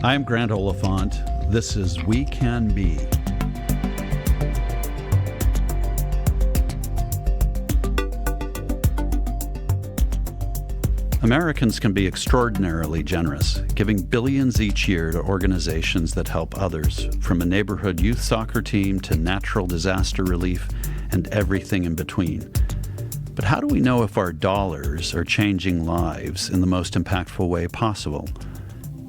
I'm Grant Oliphant. This is We Can Be. Americans can be extraordinarily generous, giving billions each year to organizations that help others, from a neighborhood youth soccer team to natural disaster relief and everything in between. But how do we know if our dollars are changing lives in the most impactful way possible?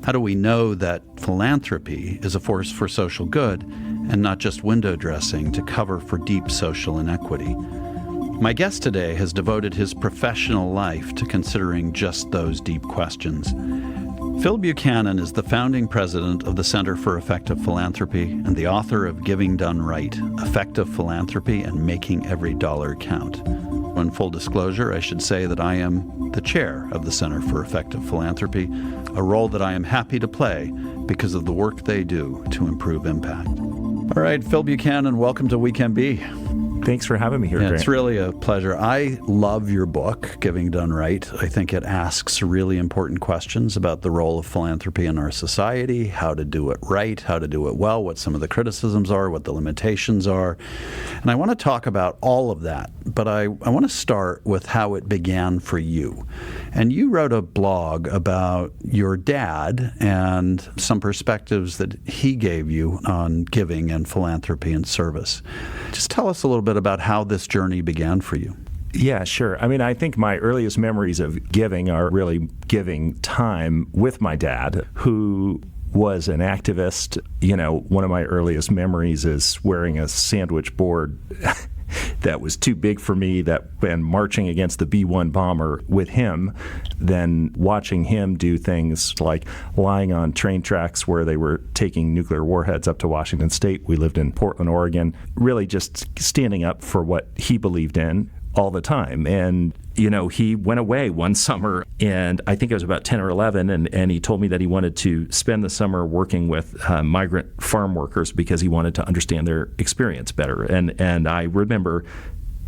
How do we know that philanthropy is a force for social good and not just window dressing to cover for deep social inequity? My guest today has devoted his professional life to considering just those deep questions. Phil Buchanan is the founding president of the Center for Effective Philanthropy and the author of Giving Done Right, Effective Philanthropy and Making Every Dollar Count. In full disclosure, I should say that I am the chair of the Center for Effective Philanthropy, a role that I am happy to play because of the work they do to improve impact. All right, Phil Buchanan, welcome to We Can Be. Thanks for having me here, Grant. It's really a pleasure. I love your book, Giving Done Right. I think it asks really important questions about the role of philanthropy in our society, how to do it right, how to do it well, what some of the criticisms are, what the limitations are. And I want to talk about all of that, but I want to start with how it began for you. And you wrote a blog about your dad and some perspectives that he gave you on giving and philanthropy and service. Just tell us a little bit about how this journey began for you. Yeah, sure. I mean, I think my earliest memories of giving are really giving time with my dad, who was an activist. You know, one of my earliest memories is wearing a sandwich board that was too big for me, and marching against the B-1 bomber with him, then watching him do things like lying on train tracks where they were taking nuclear warheads up to Washington State. We lived in Portland, Oregon, really just standing up for what he believed in all the time. And, you know, he went away one summer, and I think I was about 10 or 11, and he told me that he wanted to spend the summer working with migrant farm workers because he wanted to understand their experience better. And I remember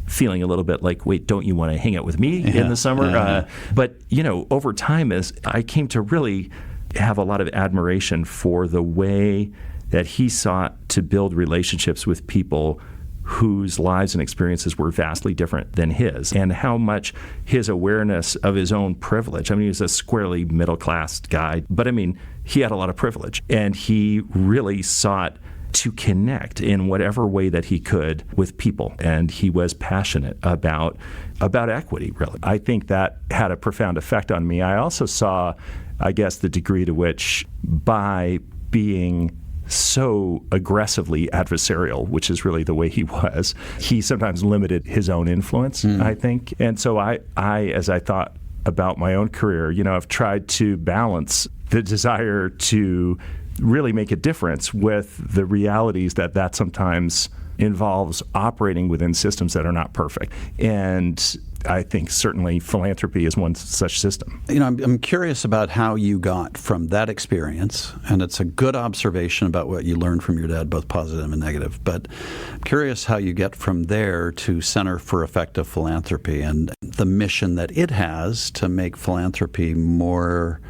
feeling a little bit like, wait, don't you want to hang out with me in the summer? But, you know, over time, as I came to really have a lot of admiration for the way that he sought to build relationships with people whose lives and experiences were vastly different than his, and how much his awareness of his own privilege. I mean, he was a squarely middle-class guy, but I mean, he had a lot of privilege, and he really sought to connect in whatever way that he could with people, and he was passionate about equity, really. I think that had a profound effect on me. I also saw, I guess, the degree to which, by being so aggressively adversarial, which is really the way he was, he sometimes limited his own influence, I think. And so I, as I thought about my own career, you know, I've tried to balance the desire to really make a difference with the realities that sometimes involves operating within systems that are not perfect. And I think certainly philanthropy is one such system. You know, I'm curious about how you got from that experience, and it's a good observation about what you learned from your dad, both positive and negative, but I'm curious how you get from there to Center for Effective Philanthropy and the mission that it has to make philanthropy more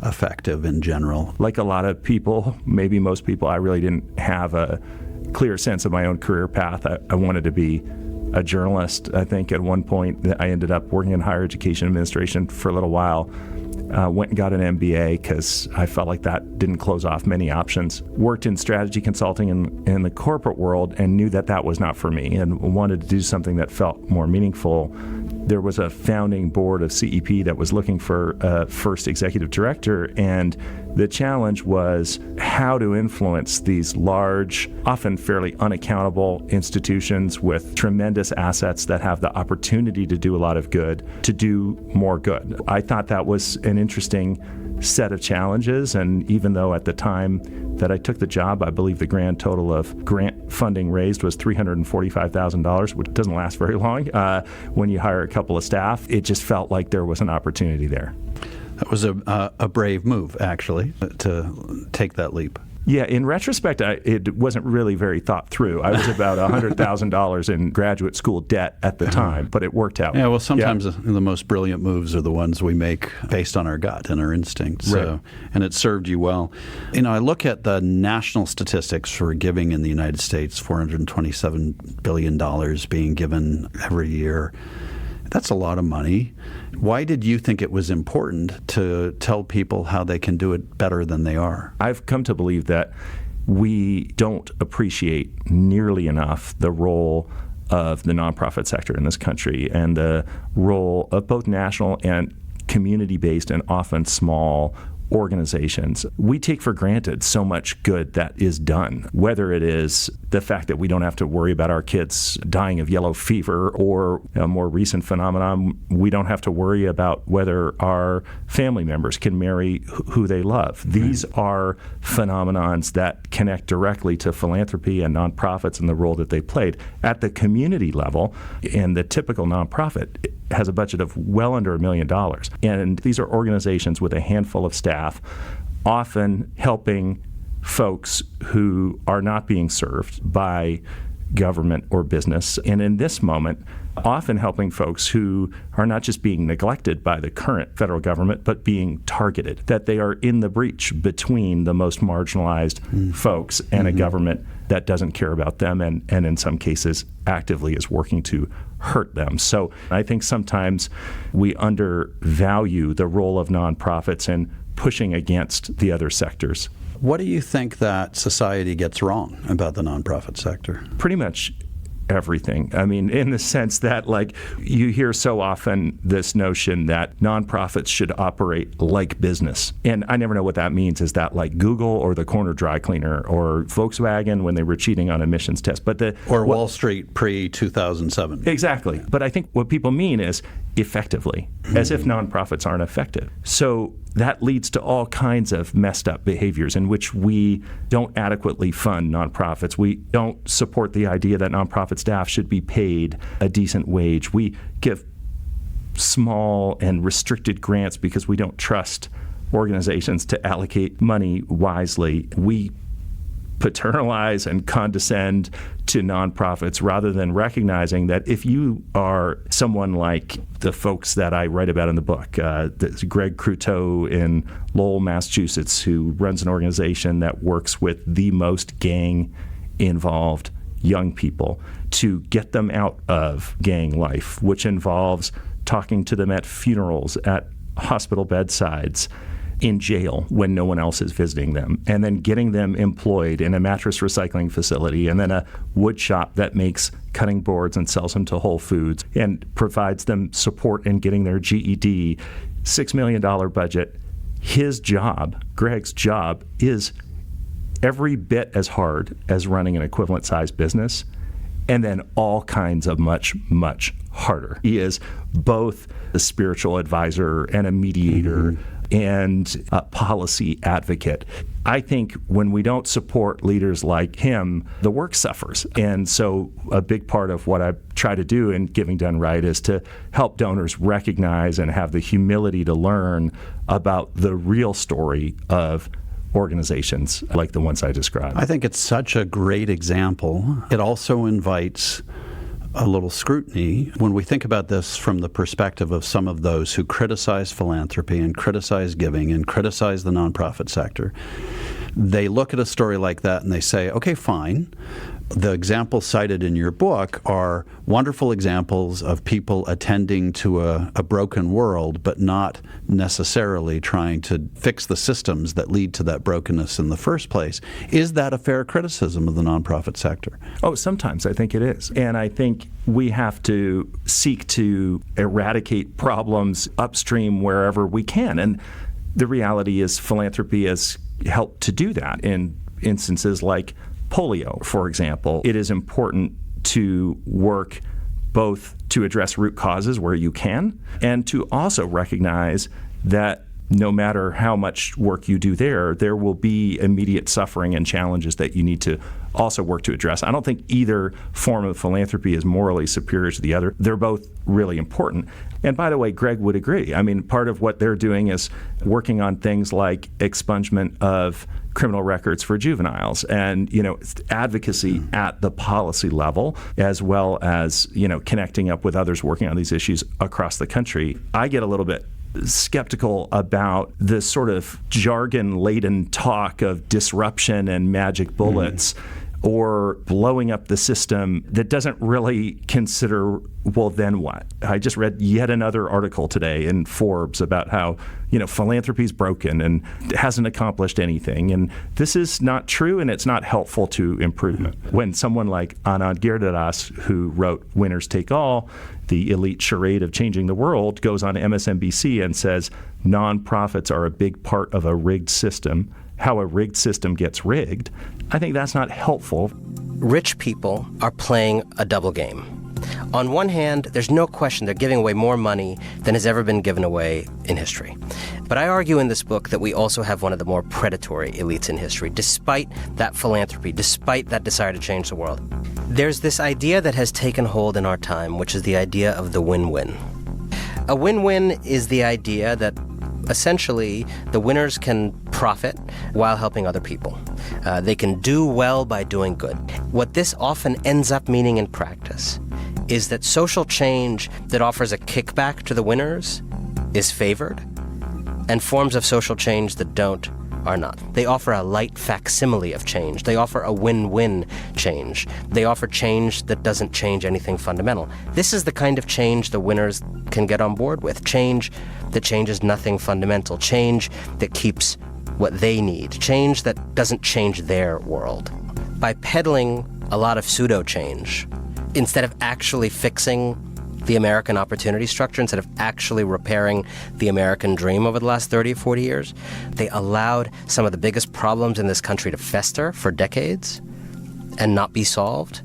effective in general. Like a lot of people, maybe most people, I really didn't have a clear sense of my own career path. I wanted to be a journalist. I think at one point I ended up working in higher education administration for a little while. Went and got an MBA because I felt like that didn't close off many options. Worked in strategy consulting in the corporate world and knew that was not for me and wanted to do something that felt more meaningful. There was a founding board of CEP that was looking for a first executive director, and the challenge was how to influence these large, often fairly unaccountable institutions with tremendous assets that have the opportunity to do a lot of good, to do more good. I thought that was an interesting set of challenges, and even though at the time that I took the job, I believe the grand total of grant funding raised was $345,000, which doesn't last very long when you hire a couple of staff. It just felt like there was an opportunity there. That was a brave move, actually, to take that leap. Yeah, in retrospect, it wasn't really very thought through. I was about $100,000 in graduate school debt at the time, but it worked out. Yeah, well, sometimes the most brilliant moves are the ones we make based on our gut and our instincts. So, and it served you well. I look at the national statistics for giving in the United States, $427 billion being given every year. That's a lot of money. Why did you think it was important to tell people how they can do it better than they are? I've come to believe that we don't appreciate nearly enough the role of the nonprofit sector in this country and the role of both national and community-based and often small organizations. We take for granted so much good that is done, whether it is the fact that we don't have to worry about our kids dying of yellow fever, or a more recent phenomenon, we don't have to worry about whether our family members can marry who they love. These are phenomenons that connect directly to philanthropy and nonprofits and the role that they played. At the community level, and the typical nonprofit has a budget of well under $1 million. And these are organizations with a handful of staff, often helping folks who are not being served by government or business. And in this moment, often helping folks who are not just being neglected by the current federal government, but being targeted, that they are in the breach between the most marginalized folks and a government that doesn't care about them and in some cases actively is working to hurt them. So I think sometimes we undervalue the role of nonprofits in pushing against the other sectors. What do you think that society gets wrong about the nonprofit sector? Pretty much everything. I mean, in the sense that, like, you hear so often this notion that nonprofits should operate like business. And I never know what that means. Is that like Google or the corner dry cleaner or Volkswagen when they were cheating on emissions tests? Or Wall Street pre-2007. Exactly. But I think what people mean is effectively, as if nonprofits aren't effective. So that leads to all kinds of messed up behaviors in which we don't adequately fund nonprofits. We don't support the idea that nonprofit staff should be paid a decent wage. We give small and restricted grants because we don't trust organizations to allocate money wisely. We paternalize and condescend to nonprofits rather than recognizing that if you are someone like the folks that I write about in the book, Greg Cruteau in Lowell, Massachusetts, who runs an organization that works with the most gang-involved young people to get them out of gang life, which involves talking to them at funerals, at hospital bedsides, in jail when no one else is visiting them, and then getting them employed in a mattress recycling facility and then a wood shop that makes cutting boards and sells them to Whole Foods and provides them support in getting their GED, $6 million budget. His job, Greg's job, is every bit as hard as running an equivalent sized business, and then all kinds of much, much harder. He is both a spiritual advisor and a mediator and a policy advocate. I think when we don't support leaders like him, the work suffers. And so a big part of what I try to do in Giving Done Right is to help donors recognize and have the humility to learn about the real story of organizations like the ones I described. I think it's such a great example. It also invites a little scrutiny when we think about this from the perspective of some of those who criticize philanthropy and criticize giving and criticize the nonprofit sector. They look at a story like that and they say, okay, fine. The examples cited in your book are wonderful examples of people attending to a broken world, but not necessarily trying to fix the systems that lead to that brokenness in the first place. Is that a fair criticism of the nonprofit sector? Oh, sometimes I think it is. And I think we have to seek to eradicate problems upstream wherever we can. And the reality is philanthropy has helped to do that in instances like polio, for example. It is important to work both to address root causes where you can and to also recognize that no matter how much work you do there will be immediate suffering and challenges that you need to also work to address. I don't think either form of philanthropy is morally superior to the other. They're both really important. And by the way, Greg would agree. I mean, part of what they're doing is working on things like expungement of criminal records for juveniles and, advocacy at the policy level, as well as, connecting up with others working on these issues across the country. I get a little bit skeptical about this sort of jargon-laden talk of disruption and magic bullets or blowing up the system that doesn't really consider, well, then what? I just read yet another article today in Forbes about how, philanthropy is broken and hasn't accomplished anything. And this is not true, and it's not helpful to improvement. When someone like Anand Giridharadas, who wrote Winners Take All, the elite charade of changing the world, goes on MSNBC and says nonprofits are a big part of a rigged system, how a rigged system gets rigged, I think that's not helpful. Rich people are playing a double game. On one hand, there's no question they're giving away more money than has ever been given away in history. But I argue in this book that we also have one of the more predatory elites in history, despite that philanthropy, despite that desire to change the world. There's this idea that has taken hold in our time, which is the idea of the win-win. A win-win is the idea that essentially the winners can profit while helping other people. They can do well by doing good. What this often ends up meaning in practice is that social change that offers a kickback to the winners is favored, and forms of social change that don't are not. They offer a light facsimile of change. They offer a win-win change. They offer change that doesn't change anything fundamental. This is the kind of change the winners can get on board with. Change that changes nothing fundamental. Change that keeps what they need. Change that doesn't change their world. By peddling a lot of pseudo-change, instead of actually fixing the American opportunity structure, instead of actually repairing the American dream over the last 30 or 40 years, they allowed some of the biggest problems in this country to fester for decades and not be solved.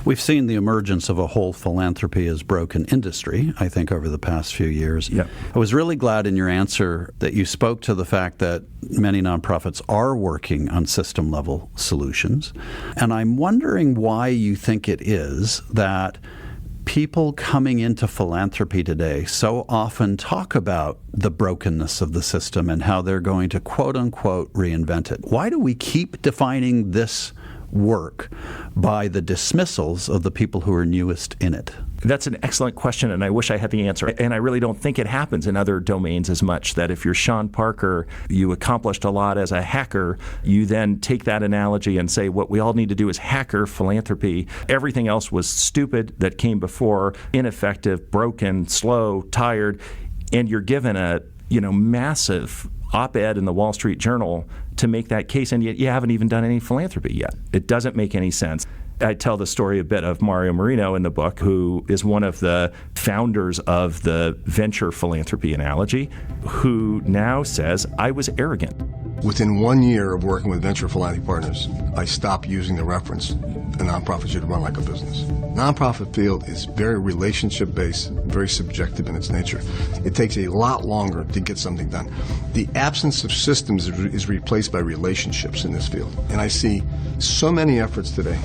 We've seen the emergence of a whole philanthropy as broken industry, I think, over the past few years. Yep. I was really glad in your answer that you spoke to the fact that many nonprofits are working on system-level solutions. And I'm wondering why you think it is that people coming into philanthropy today so often talk about the brokenness of the system and how they're going to, quote-unquote, reinvent it. Why do we keep defining this work by the dismissals of the people who are newest in it? That's an excellent question, and I wish I had the answer. And I really don't think it happens in other domains as much, that if you're Sean Parker, you accomplished a lot as a hacker, you then take that analogy and say, what we all need to do is hacker philanthropy. Everything else was stupid that came before, ineffective, broken, slow, tired, and you're given a massive op-ed in the Wall Street Journal to make that case, and yet you haven't even done any philanthropy yet. It doesn't make any sense. I tell the story a bit of Mario Marino in the book, who is one of the founders of the venture philanthropy analogy, who now says, I was arrogant. Within 1 year of working with venture philanthropy partners, I stopped using the reference, a nonprofit should run like a business. Nonprofit field is very relationship-based, very subjective in its nature. It takes a lot longer to get something done. The absence of systems is replaced by relationships in this field. And I see so many efforts today,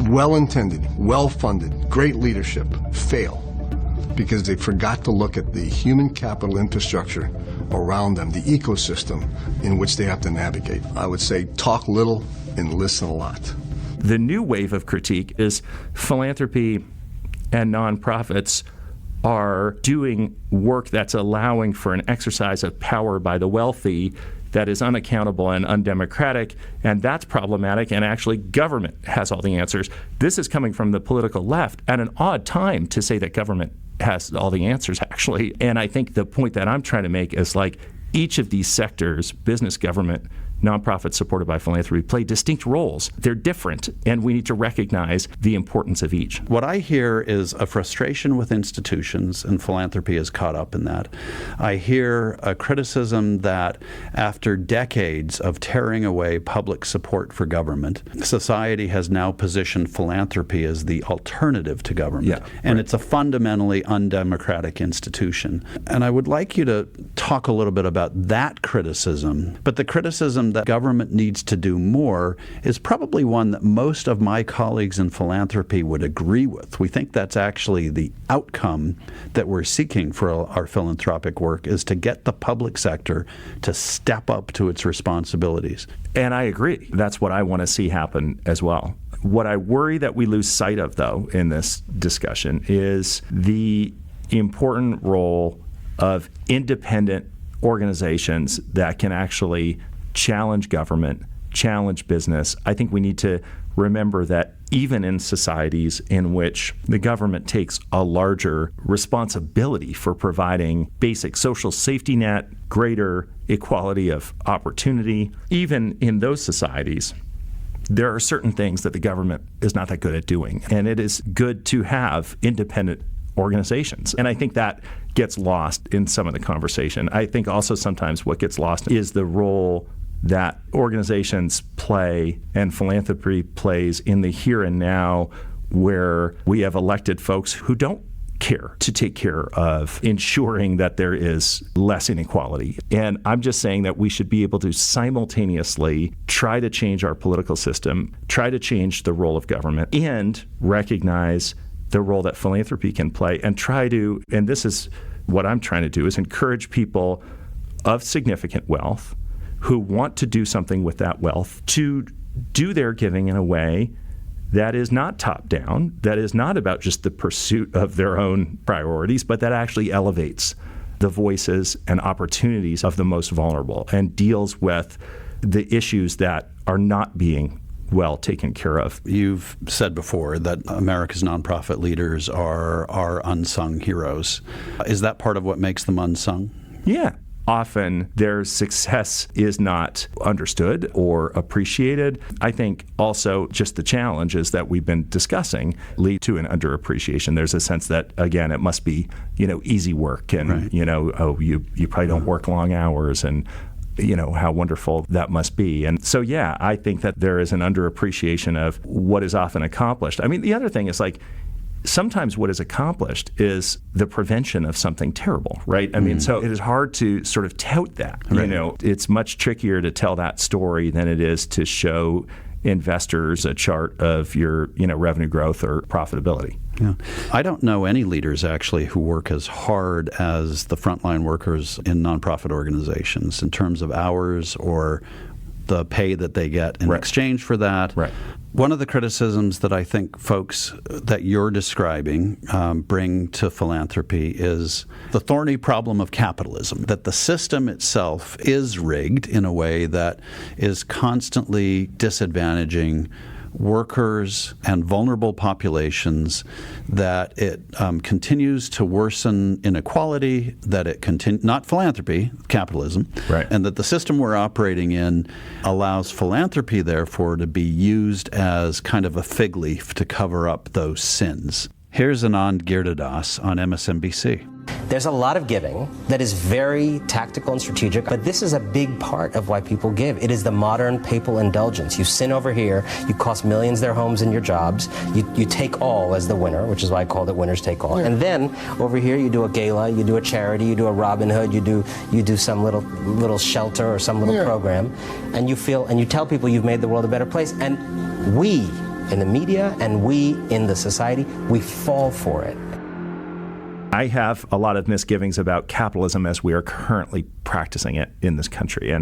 well-intended, well-funded, great leadership, fail because they forgot to look at the human capital infrastructure around them, the ecosystem in which they have to navigate. I would say talk little and listen a lot. The new wave of critique is philanthropy and nonprofits are doing work that's allowing for an exercise of power by the wealthy that is unaccountable and undemocratic, and that's problematic, and actually government has all the answers. This is coming from the political left at an odd time to say that government has all the answers, actually. And I think the point that I'm trying to make is, like, each of these sectors, business, government, nonprofits supported by philanthropy play distinct roles. They're different, and we need to recognize the importance of each. What I hear is a frustration with institutions, and philanthropy is caught up in that. I hear a criticism that after decades of tearing away public support for government, society has now positioned philanthropy as the alternative to government. And it's a fundamentally undemocratic institution. And I would like you to talk a little bit about that criticism. But the criticism that government needs to do more is probably one that most of my colleagues in philanthropy would agree with. We think that's actually the outcome that we're seeking for our philanthropic work, is to get the public sector to step up to its responsibilities. And I agree. That's what I want to see happen as well. What I worry that we lose sight of, though, in this discussion is the important role of independent organizations that can actually challenge government, challenge business. I think we need to remember that even in societies in which the government takes a larger responsibility for providing basic social safety net, greater equality of opportunity, even in those societies, there are certain things that the government is not that good at doing. And it is good to have independent organizations. And I think that gets lost in some of the conversation. I think also sometimes what gets lost is the role that organizations play and philanthropy plays in the here and now, where we have elected folks who don't care to take care of ensuring that there is less inequality. And I'm just saying that we should be able to simultaneously try to change our political system, try to change the role of government, and recognize the role that philanthropy can play, and try to, and this is what I'm trying to do, is encourage people of significant wealth who want to do something with that wealth to do their giving in a way that is not top-down, that is not about just the pursuit of their own priorities, but that actually elevates the voices and opportunities of the most vulnerable and deals with the issues that are not being well taken care of. You've said before that America's nonprofit leaders are unsung heroes. Is that part of what makes them unsung? Yeah. Often their success is not understood or appreciated. I think also just the challenges that we've been discussing lead to an underappreciation. There's a sense that, again, it must be, easy work, and, you probably don't work long hours, and how wonderful that must be. And so, I think that there is an underappreciation of what is often accomplished. I mean, the other thing is, sometimes what is accomplished is the prevention of something terrible, right? I mean, so it is hard to sort of tout that. Right. It's much trickier to tell that story than it is to show investors a chart of your, revenue growth or profitability. Yeah. I don't know any leaders actually who work as hard as the frontline workers in nonprofit organizations in terms of hours or the pay that they get in exchange for that. Right. One of the criticisms that I think folks that you're describing bring to philanthropy is the thorny problem of capitalism, that the system itself is rigged in a way that is constantly disadvantaging workers and vulnerable populations, that it continues to worsen inequality, that it not philanthropy, capitalism, and that the system we're operating in allows philanthropy, therefore, to be used as kind of a fig leaf to cover up those sins. Here's Anand Girdadas on MSNBC. There's a lot of giving that is very tactical and strategic, but this is a big part of why people give. It is the modern papal indulgence. You sin over here, you cost millions their homes and your jobs, you take all as the winner, which is why I called it winners take all. And then over here you do a gala, you do a charity, you do a Robin Hood, you do some little shelter or some little program, and you tell people you've made the world a better place. And we in the media and we in the society, we fall for it. I have a lot of misgivings about capitalism as we are currently practicing it in this country.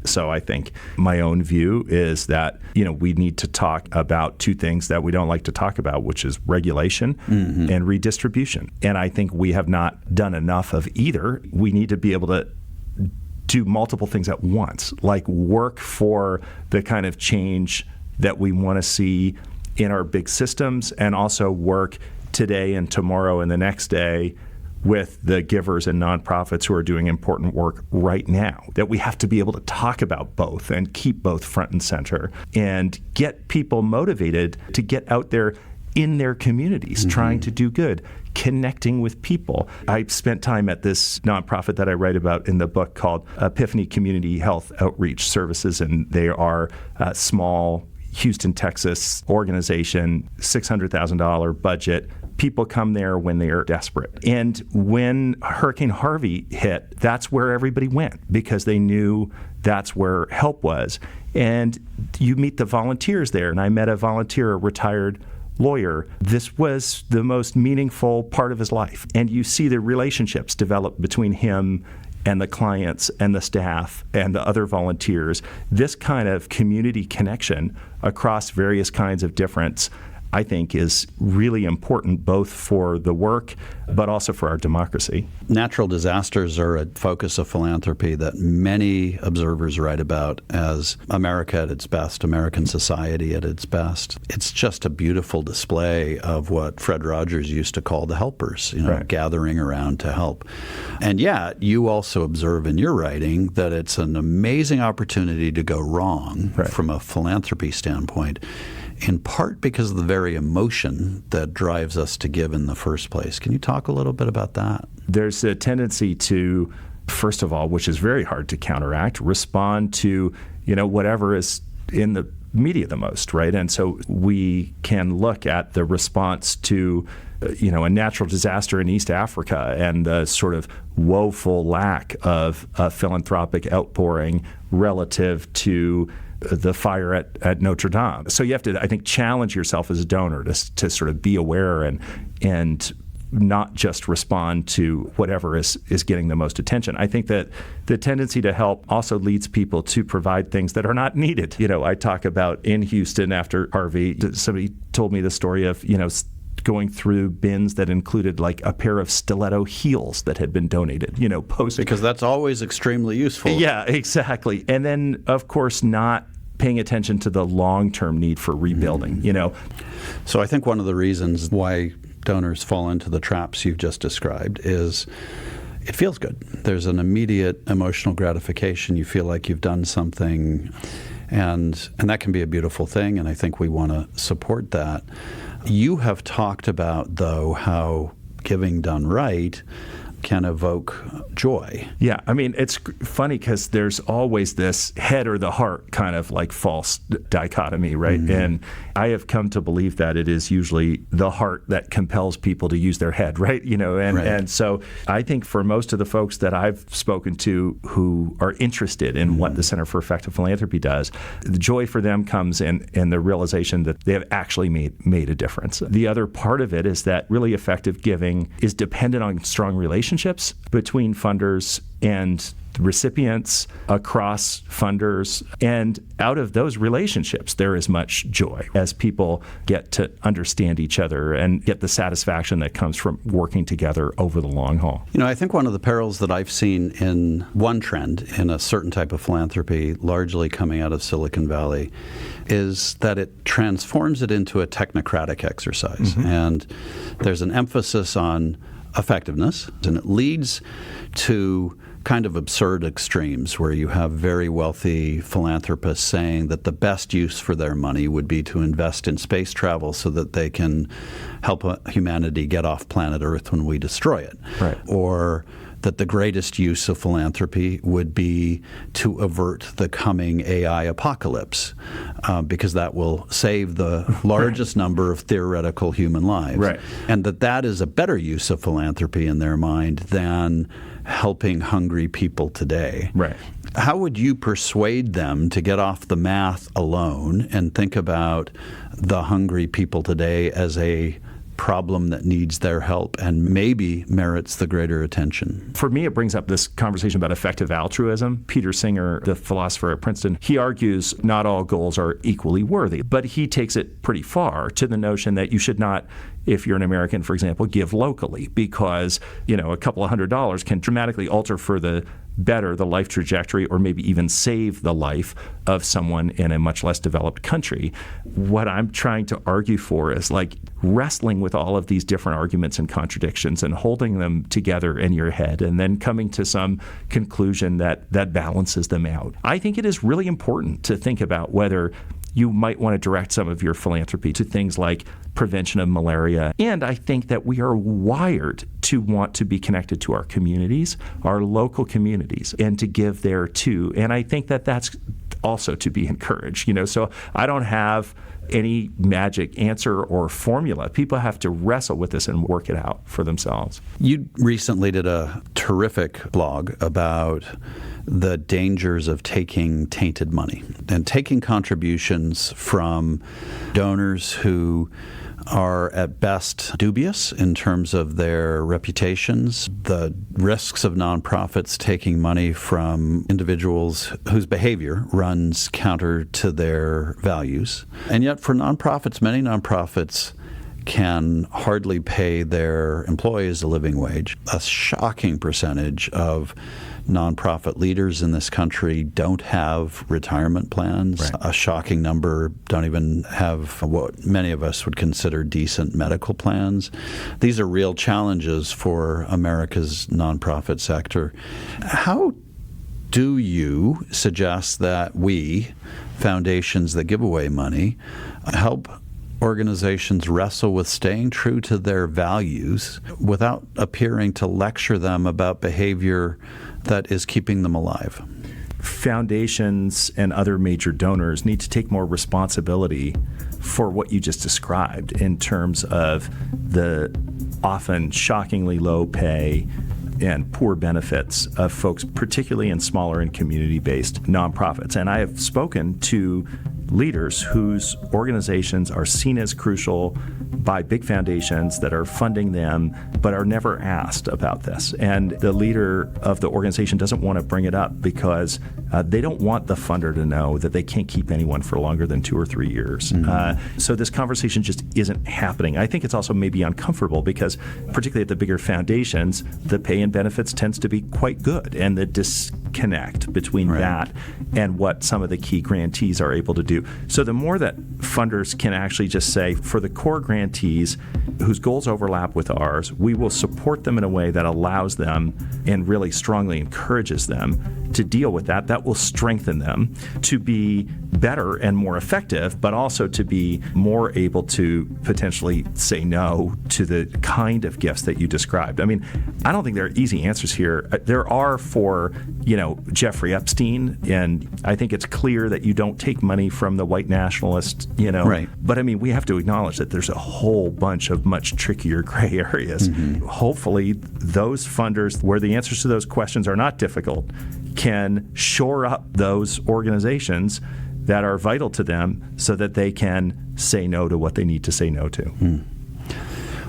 So I think my own view is that, we need to talk about two things that we don't like to talk about, which is regulation and redistribution. And I think we have not done enough of either. We need to be able to do multiple things at once, like work for the kind of change that we want to see in our big systems, and also work today and tomorrow and the next day with the givers and nonprofits who are doing important work right now, that we have to be able to talk about both and keep both front and center and get people motivated to get out there in their communities, trying to do good, connecting with people. I spent time at this nonprofit that I write about in the book called Epiphany Community Health Outreach Services, and they are a small Houston, Texas organization, $600,000 budget. People come there when they are desperate. And when Hurricane Harvey hit, that's where everybody went because they knew that's where help was. And you meet the volunteers there, and I met a volunteer, a retired lawyer. This was the most meaningful part of his life. And you see the relationships develop between him and the clients and the staff and the other volunteers. This kind of community connection across various kinds of difference, I think, is really important both for the work but also for our democracy. Natural disasters are a focus of philanthropy that many observers write about as America at its best, American society at its best. It's just a beautiful display of what Fred Rogers used to call the helpers, Right. gathering around to help. And yet, you also observe in your writing that it's an amazing opportunity to go wrong from a philanthropy standpoint, in part because of the very emotion that drives us to give in the first place. Can you talk a little bit about that? There's a tendency to, first of all, which is very hard to counteract, respond to, whatever is in the media the most, right? And so we can look at the response to a natural disaster in East Africa and the sort of woeful lack of philanthropic outpouring relative to the fire at Notre Dame. So you have to, I think, challenge yourself as a donor to sort of be aware and not just respond to whatever is getting the most attention. I think that the tendency to help also leads people to provide things that are not needed. I talk about in Houston after Harvey, somebody told me the story of, going through bins that included like a pair of stiletto heels that had been donated, posted. Because that's always extremely useful. Yeah, exactly. And then, of course, not paying attention to the long-term need for rebuilding, So I think one of the reasons why donors fall into the traps you've just described is it feels good. There's an immediate emotional gratification. You feel like you've done something, and that can be a beautiful thing, and I think we want to support that. You have talked about, though, how giving done right can evoke joy. Yeah, I mean, it's funny because there's always this head or the heart kind of like false dichotomy, right? And I have come to believe that it is usually the heart that compels people to use their head, right? And so I think for most of the folks that I've spoken to who are interested in what the Center for Effective Philanthropy does, the joy for them comes in the realization that they have actually made a difference. The other part of it is that really effective giving is dependent on strong relationships between funders and recipients, across funders, and out of those relationships there is much joy as people get to understand each other and get the satisfaction that comes from working together over the long haul. I think one of the perils that I've seen in one trend in a certain type of philanthropy, largely coming out of Silicon Valley, is that it transforms it into a technocratic exercise. And there's an emphasis on effectiveness, and it leads to kind of absurd extremes where you have very wealthy philanthropists saying that the best use for their money would be to invest in space travel so that they can help humanity get off planet Earth when we destroy it. Right. Or that the greatest use of philanthropy would be to avert the coming AI apocalypse because that will save the largest number of theoretical human lives. Right. And that is a better use of philanthropy in their mind than helping hungry people today. Right. How would you persuade them to get off the math alone and think about the hungry people today as a problem that needs their help and maybe merits the greater attention? For me, it brings up this conversation about effective altruism. Peter Singer, the philosopher at Princeton, he argues not all goals are equally worthy, but he takes it pretty far to the notion that you should not, if you're an American, for example, give locally because, a couple of $100s can dramatically alter for the better the life trajectory or maybe even save the life of someone in a much less developed country. What I'm trying to argue for is like wrestling with all of these different arguments and contradictions and holding them together in your head and then coming to some conclusion that balances them out. I think it is really important to think about whether you might want to direct some of your philanthropy to things like prevention of malaria. And I think that we are wired to want to be connected to our communities, our local communities, and to give there too. And I think that that's also to be encouraged. So I don't have any magic answer or formula. People have to wrestle with this and work it out for themselves. You recently did a terrific blog about the dangers of taking tainted money and taking contributions from donors who are at best dubious in terms of their reputations, the risks of nonprofits taking money from individuals whose behavior runs counter to their values. And yet for nonprofits, many nonprofits can hardly pay their employees a living wage. A shocking percentage of nonprofit leaders in this country don't have retirement plans. Right. A shocking number don't even have what many of us would consider decent medical plans. These are real challenges for America's nonprofit sector. How do you suggest that we, foundations that give away money, help organizations wrestle with staying true to their values without appearing to lecture them about behavior that is keeping them alive? Foundations and other major donors need to take more responsibility for what you just described in terms of the often shockingly low pay and poor benefits of folks, particularly in smaller and community-based nonprofits. And I have spoken to leaders whose organizations are seen as crucial by big foundations that are funding them, but are never asked about this. And the leader of the organization doesn't want to bring it up because they don't want the funder to know that they can't keep anyone for longer than 2 or 3 years. Mm-hmm. So this conversation just isn't happening. I think it's also maybe uncomfortable because, particularly at the bigger foundations, the pay and benefits tends to be quite good, and the disconnect between that and what some of the key grantees are able to do. So the more that funders can actually just say, for the core grantees whose goals overlap with ours, we will support them in a way that allows them and really strongly encourages them to deal with that. That will strengthen them to be better and more effective, but also to be more able to potentially say no to the kind of gifts that you described. I mean, I don't think there are easy answers here. There are for, Jeffrey Epstein, and I think it's clear that you don't take money from the white nationalist, Right. But I mean, we have to acknowledge that there's a whole bunch of much trickier gray areas. Mm-hmm. Hopefully, those funders, where the answers to those questions are not difficult, can shore up those organizations that are vital to them so that they can say no to what they need to say no to.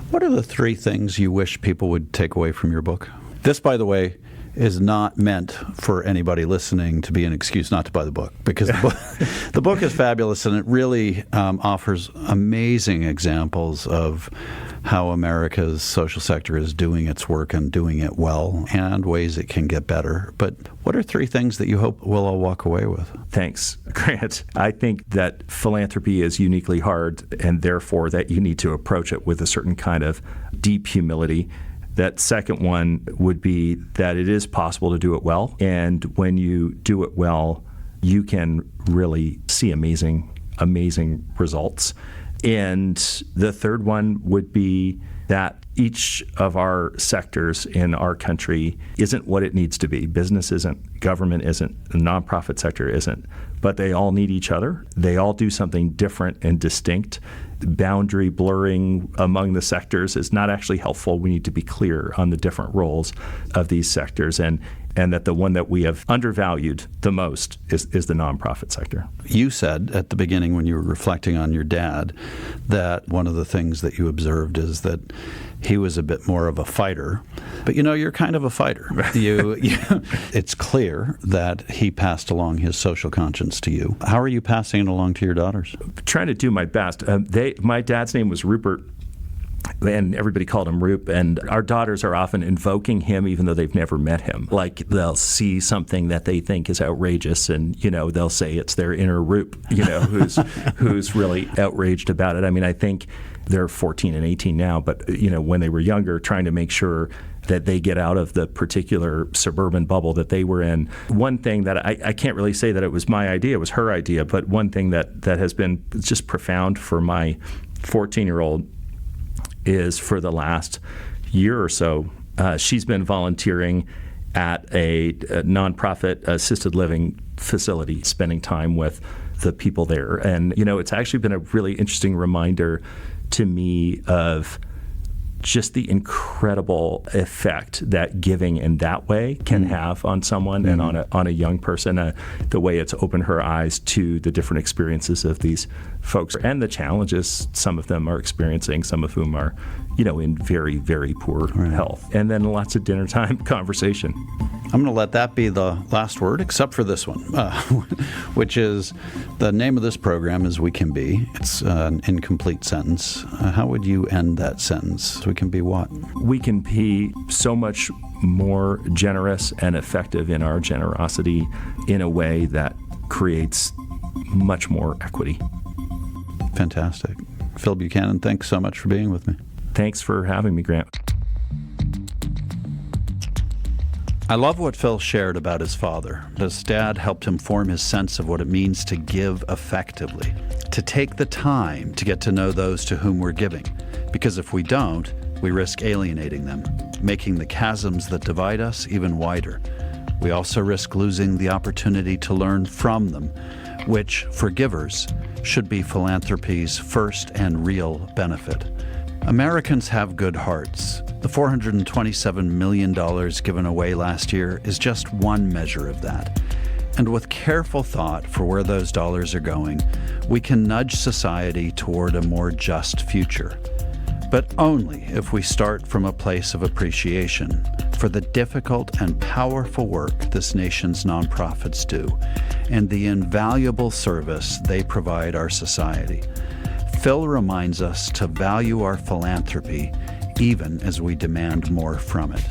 What are the 3 things you wish people would take away from your book? This, by the way, is not meant for anybody listening to be an excuse not to buy the book, because the book is fabulous, and it really offers amazing examples of how America's social sector is doing its work and doing it well, and ways it can get better. But what are 3 things that you hope we'll all walk away with? Thanks, Grant. I think that philanthropy is uniquely hard, and therefore that you need to approach it with a certain kind of deep humility. That second one would be that it is possible to do it well. And when you do it well, you can really see amazing results. And the third one would be that each of our sectors in our country isn't what it needs to be. Business isn't, government isn't, the nonprofit sector isn't, but they all need each other. They all do something different and distinct. Boundary blurring among the sectors is not actually helpful. We need to be clear on the different roles of these sectors, and that the one that we have undervalued the most is the nonprofit sector. You said at the beginning, when you were reflecting on your dad, that one of the things that you observed is that he was a bit more of a fighter. But you're kind of a fighter. It's clear that he passed along his social conscience to you. How are you passing it along to your daughters? Trying to do my best. My dad's name was Rupert, and everybody called him Roop. And our daughters are often invoking him even though they've never met him. Like they'll see something that they think is outrageous and, they'll say it's their inner Roop, who's really outraged about it. I mean, I think they're 14 and 18 now, but, when they were younger, trying to make sure that they get out of the particular suburban bubble that they were in. One thing that I can't really say that it was my idea, it was her idea, but one thing that has been just profound for my 14-year-old is for the last year or so, she's been volunteering at a nonprofit assisted living facility, spending time with the people there. And, it's actually been a really interesting reminder to me of just the incredible effect that giving in that way can have on someone and on a young person, the way it's opened her eyes to the different experiences of these folks and the challenges some of them are experiencing, some of whom are, in very, very poor health. And then lots of dinner time conversation. I'm going to let that be the last word, except for this one, which is the name of this program is We Can Be. It's an incomplete sentence. How would you end that sentence? We can be what? We can be so much more generous and effective in our generosity in a way that creates much more equity. Fantastic. Phil Buchanan, thanks so much for being with me. Thanks for having me, Grant. I love what Phil shared about his father. His dad helped him form his sense of what it means to give effectively, to take the time to get to know those to whom we're giving. Because if we don't, we risk alienating them, making the chasms that divide us even wider. We also risk losing the opportunity to learn from them, which, for givers, should be philanthropy's first and real benefit. Americans have good hearts. The $427 million given away last year is just one measure of that. And with careful thought for where those dollars are going, we can nudge society toward a more just future. But only if we start from a place of appreciation for the difficult and powerful work this nation's nonprofits do and the invaluable service they provide our society. Phil reminds us to value our philanthropy even as we demand more from it.